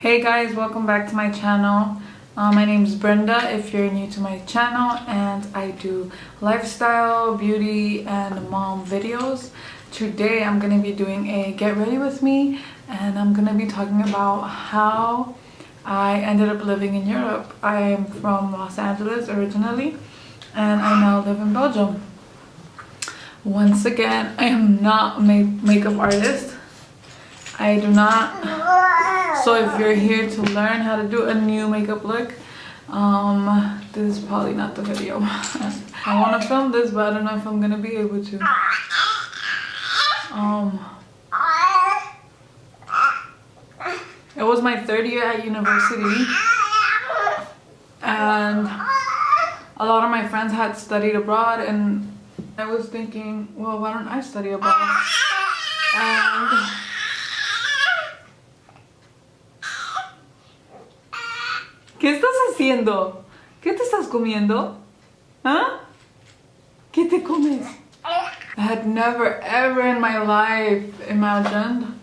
Hey guys, welcome back to my channel. My name is Brenda if you're new to my channel, and I do lifestyle, beauty, and mom videos. Today I'm going to be doing a get ready with me, and I'm going to be talking about how I ended up living in Europe. I am from Los Angeles originally, and I now live in Belgium. Once again, I am not a makeup artist. I do not. So if you're here to learn how to do a new makeup look, this is probably not the video. I want to film this, but I don't know if I'm gonna be able to. It was my third year at university, and a lot of my friends had studied abroad, and I was thinking, well, why don't I study abroad? And ¿qué estás haciendo? ¿Qué te estás comiendo? ¿Ah? ¿Qué te comes? I had never ever in my life imagined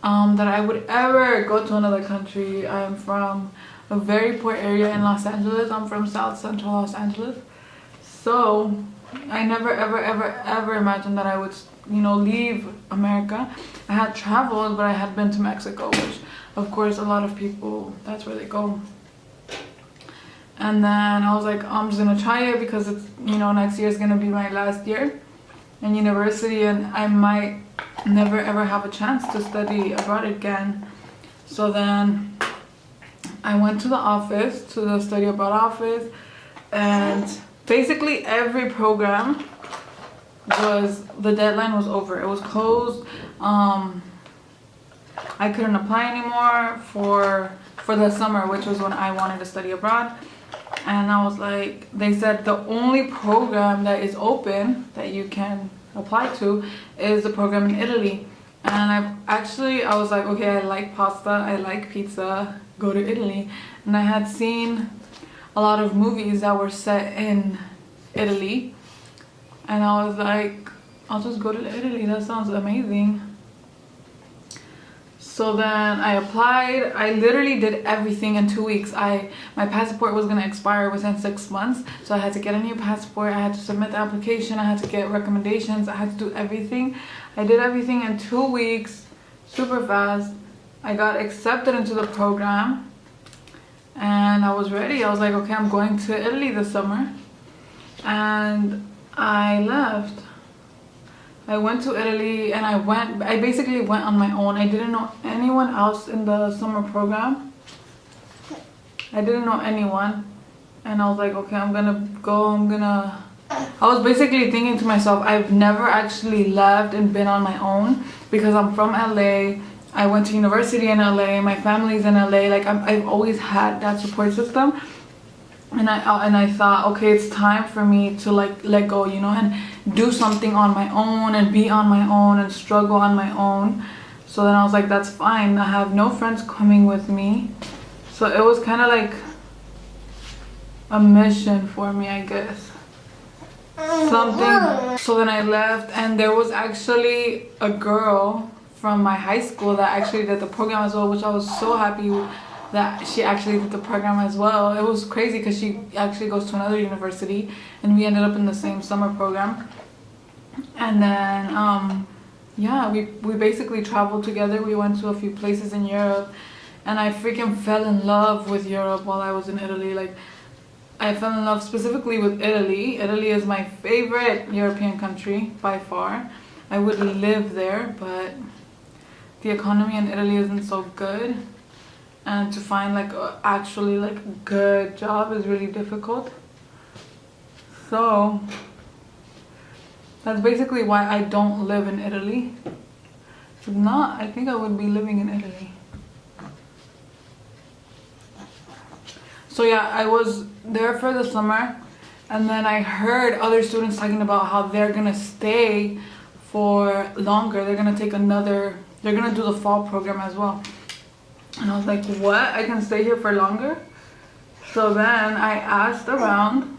that I would ever go to another country. I am from a very poor area in Los Angeles. I'm from South Central Los Angeles. So I never ever imagined that I would, leave America. I had traveled, but I had been to Mexico, which of course a lot of people, that's where they go. And then I was like, I'm just gonna try it because it's, next year is gonna be my last year in university, and I might never ever have a chance to study abroad again. So then I went to the office, to the study abroad office, and basically every program the deadline was over. It was closed. I couldn't apply anymore for the summer, which was when I wanted to study abroad. And I was like, they said the only program that is open that you can apply to is the program in Italy. And I was like, okay, I like pasta, I like pizza, go to Italy. And I had seen a lot of movies that were set in Italy, and I was like, I'll just go to Italy, that sounds amazing. So then I applied. I literally did everything in 2 weeks. My passport was gonna expire within 6 months, so I had to get a new passport, I had to submit the application, I had to get recommendations, I had to do everything. I did everything in 2 weeks, super fast. I got accepted into the program, and I was ready. I was like, okay, I'm going to Italy this summer. And I left. I went to Italy, and I basically went on my own. I didn't know anyone else in the summer program. I didn't know anyone. And I was like, okay, I'm gonna go, I was basically thinking to myself, I've never actually left and been on my own because I'm from LA. I went to university in LA, my family's in LA. Like I've always had that support system. And I thought, okay, it's time for me to let go, and do something on my own and be on my own and struggle on my own. So then I was like, that's fine. I have no friends coming with me. So it was kind of like a mission for me, I guess. Something. So then I left, and there was actually a girl from my high school that actually did the program as well, which I was so happy that she actually did the program as well. It was crazy because she actually goes to another university, and we ended up in the same summer program. And then yeah, we basically traveled together. We went to a few places in Europe, and I freaking fell in love with Europe while I was in Italy. Like, I fell in love specifically with Italy. Italy is my favorite European country by far. I would live there, but the economy in Italy isn't so good. And to find actually a good job is really difficult. So that's basically why I don't live in Italy. If not, I think I would be living in Italy. So yeah, I was there for the summer, and then I heard other students talking about how they're gonna stay for longer. They're gonna do the fall program as well. And I was like, what? I can stay here for longer? So then I asked around,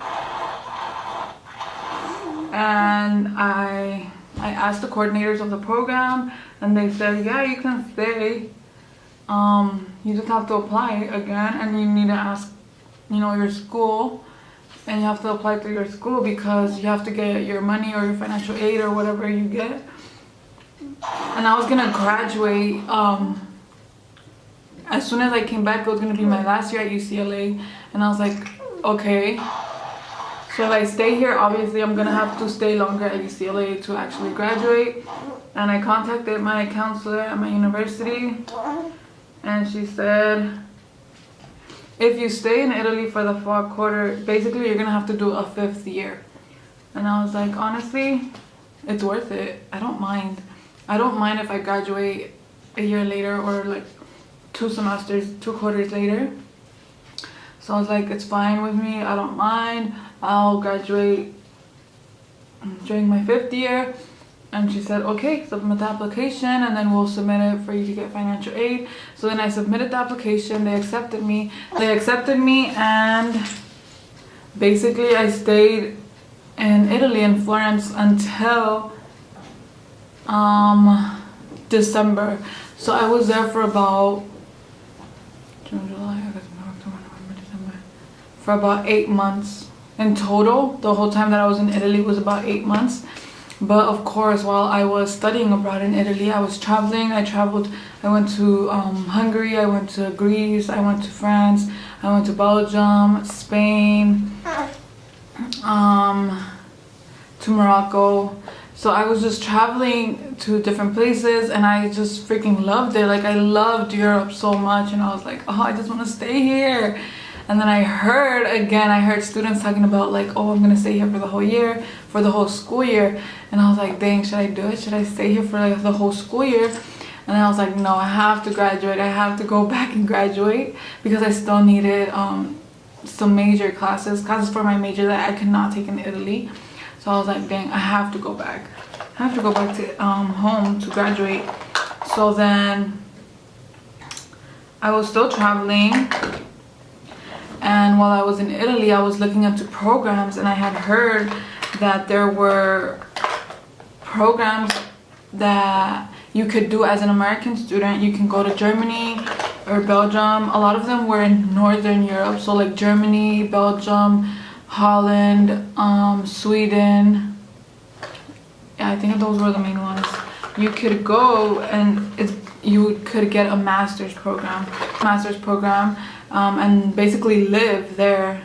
and I asked the coordinators of the program, and they said, yeah, you can stay. you just have to apply again, and you need to ask, your school, and you have to apply through your school because you have to get your money or your financial aid or whatever you get. And I was gonna graduate as soon as I came back. It was gonna be my last year at UCLA, and I was like, okay, so if I stay here, obviously I'm gonna have to stay longer at UCLA to actually graduate. And I contacted my counselor at my university, and she said, if you stay in Italy for the fall quarter, basically you're gonna have to do a 5th year. And I was like, honestly, it's worth it. I don't mind. I don't mind if I graduate a year later or like 2 quarters later. So I was like, it's fine with me. I don't mind. I'll graduate during my 5th year. And she said, okay, submit the application and then we'll submit it for you to get financial aid. So then I submitted the application. They accepted me. And basically I stayed in Italy, in Florence, until December. So I was there for about June, July, August, October, November, December, for about 8 months in total. The whole time that I was in Italy was about 8 months. But of course, while I was studying abroad in Italy, I was traveling. I went to Hungary, I went to Greece, I went to France, I went to Belgium, Spain, to Morocco. So I was just traveling to different places, and I just freaking loved it. Like, I loved Europe so much, and I was like, oh, I just want to stay here. And then I heard students talking about like, oh, I'm gonna stay here for the whole year, for the whole school year. And I was like, dang, should I do it? Should I stay here for like the whole school year? And I was like, no, I have to graduate. I have to go back and graduate because I still needed some major classes for my major that I could not take in Italy. So I was like, dang, I have to go back. I have to go back to home to graduate. So then I was still traveling. And while I was in Italy, I was looking into programs, and I had heard that there were programs that you could do as an American student. You can go to Germany or Belgium. A lot of them were in Northern Europe, so like Germany, Belgium, Holland, Sweden. Yeah, I think those were the main ones. You could go and you could get a master's program, and basically live there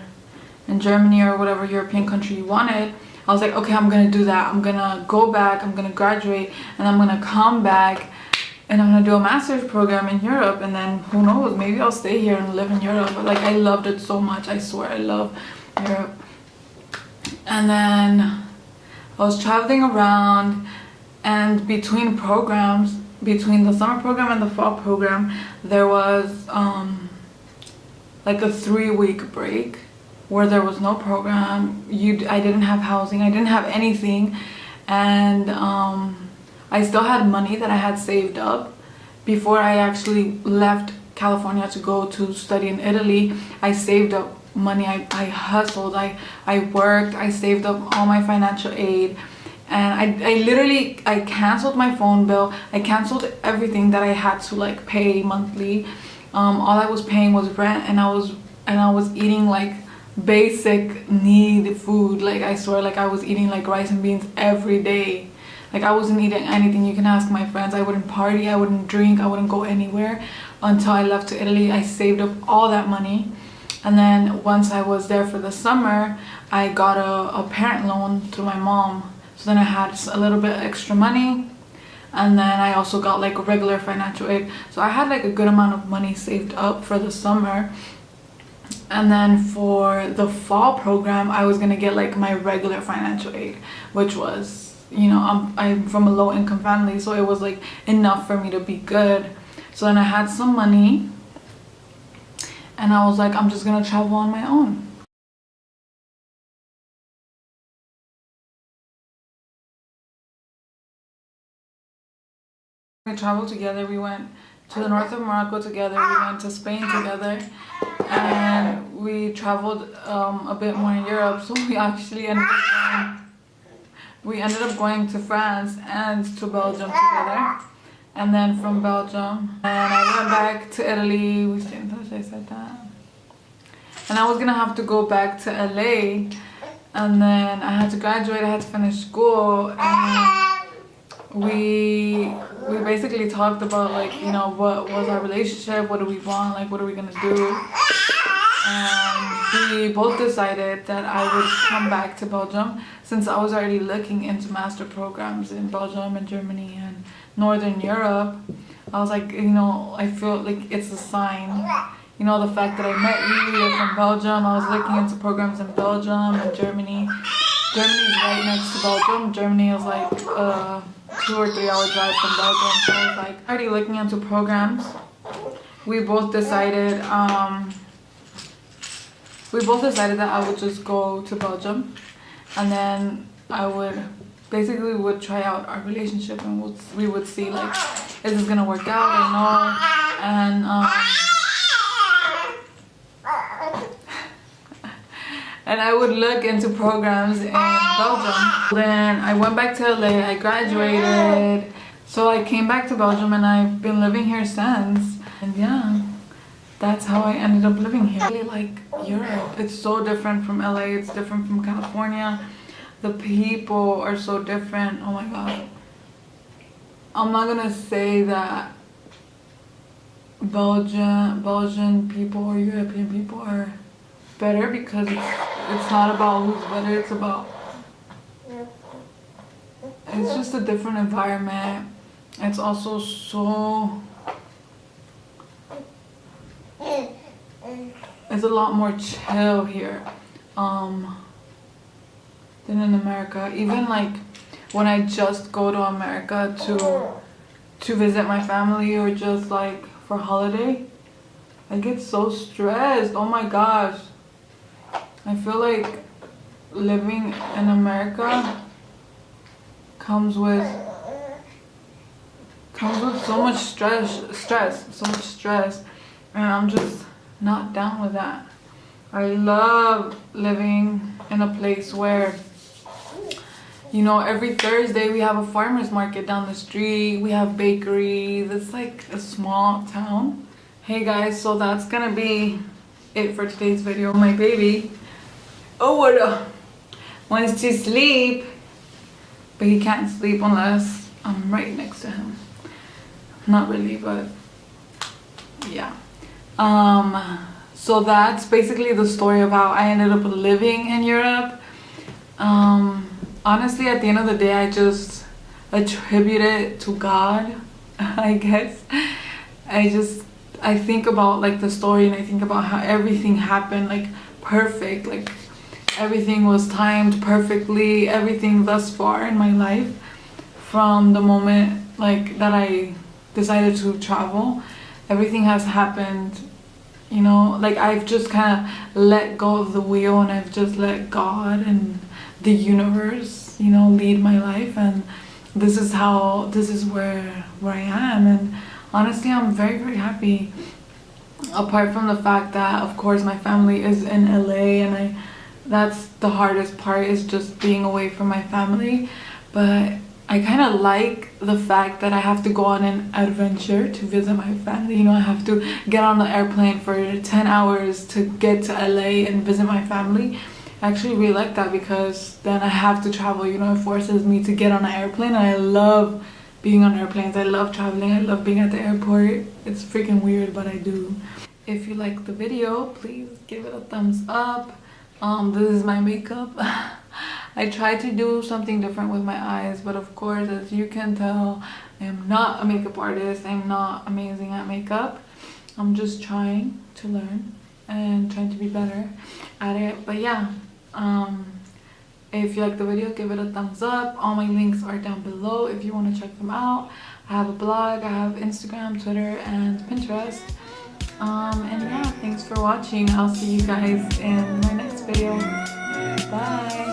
in Germany or whatever European country you wanted. I was like, okay, I'm gonna do that. I'm gonna go back, I'm gonna graduate, and I'm gonna come back, and I'm gonna do a master's program in Europe, and then who knows, maybe I'll stay here and live in Europe. But like, I loved it so much. I swear, I love Europe. And then I was traveling around, and between programs, between the summer program and the fall program, there was like a 3-week break where there was no program. I didn't have housing, I didn't have anything, and I still had money that I had saved up before I actually left California to go to study in Italy. I saved up money, I hustled, I worked, I saved up all my financial aid, and I literally canceled my phone bill. I canceled everything that I had to like pay monthly. All I was paying was rent, and I was eating like basic need food. Like, I swear, like I was eating like rice and beans every day. Like, I wasn't eating anything. You can ask my friends. I wouldn't party, I wouldn't drink, I wouldn't go anywhere until I left to Italy. I saved up all that money, and then once I was there for the summer, I got a parent loan through my mom. So then I had a little bit extra money, and then I also got like a regular financial aid. So I had like a good amount of money saved up for the summer. And then for the fall program, I was gonna get like my regular financial aid, which was, you know, I'm from a low income family, so it was like enough for me to be good. So then I had some money, and I was like, I'm just gonna travel on my own. We traveled together. We went to the north of Morocco together. We went to Spain together, and we traveled a bit more in Europe. So we actually ended up going to France and to Belgium together. and then from Belgium. And I went back to Italy. We stayed in touch, I said that. And I was gonna have to go back to LA, and then I had to graduate, I had to finish school, and we basically talked about, like, you know, what was our relationship, what do we want, like, what are we gonna do. And we both decided that I would come back to Belgium, since I was already looking into master programs in Belgium and Germany and Northern Europe. I was like, you know, I feel like it's a sign. You know, the fact that I met you, you're from Belgium. I was looking into programs in Belgium and Germany. Germany is right next to Belgium. Germany is like 2 or 3 hour drive from Belgium. So I was like already looking into programs. We both decided that I would just go to Belgium, and then I would basically try out our relationship, and we would see, like, is this gonna work out or no. And I would look into programs in Belgium. Then I went back to LA, I graduated. So I came back to Belgium, and I've been living here since. And yeah, that's how I ended up living here. I really like Europe. It's so different from LA, it's different from California. The people are so different. Oh my god. I'm not gonna say that Belgian people or European people are better, because it's not about who's better, it's just a different environment. It's also so, it's a lot more chill here than in America. Even like when I just go to America to visit my family, or just like for holiday, I get so stressed. Oh my gosh. I feel like living in America comes with so much stress, and I'm just not down with that. I love living in a place where, you know, every Thursday we have a farmer's market down the street, we have bakeries. It's like a small town. Hey guys, so that's gonna be it for today's video. My baby, wants to sleep, but he can't sleep unless I'm right next to him. Not really, but yeah. So that's basically the story of how I ended up living in Europe. Honestly, at the end of the day, I just attribute it to God, I guess. I think about like the story, and I think about how everything happened like perfect, like everything was timed perfectly, everything thus far in my life, from the moment like that I decided to travel, everything has happened, you know, like I've just kind of let go of the wheel, and I've just let God and the universe, you know, lead my life, and this is where I am. And honestly, I'm very, very happy, apart from the fact that of course my family is in LA, and that's the hardest part, is just being away from my family. But I kind of like the fact that I have to go on an adventure to visit my family. You know, I have to get on the airplane for 10 hours to get to LA and visit my family. I actually really like that, because then I have to travel, you know, it forces me to get on an airplane, and I love being on airplanes. I love traveling, I love being at the airport. It's freaking weird, but I do. If you like the video, please give it a thumbs up. This is my makeup. I tried to do something different with my eyes, but of course, as you can tell, I am not a makeup artist. I'm not amazing at makeup. I'm just trying to learn and trying to be better at it. But yeah, if you like the video, give it a thumbs up. All my links are down below if you want to check them out. I have a blog, I have Instagram, Twitter, and Pinterest. And yeah, thanks for watching. I'll see you guys in my next video. Bye.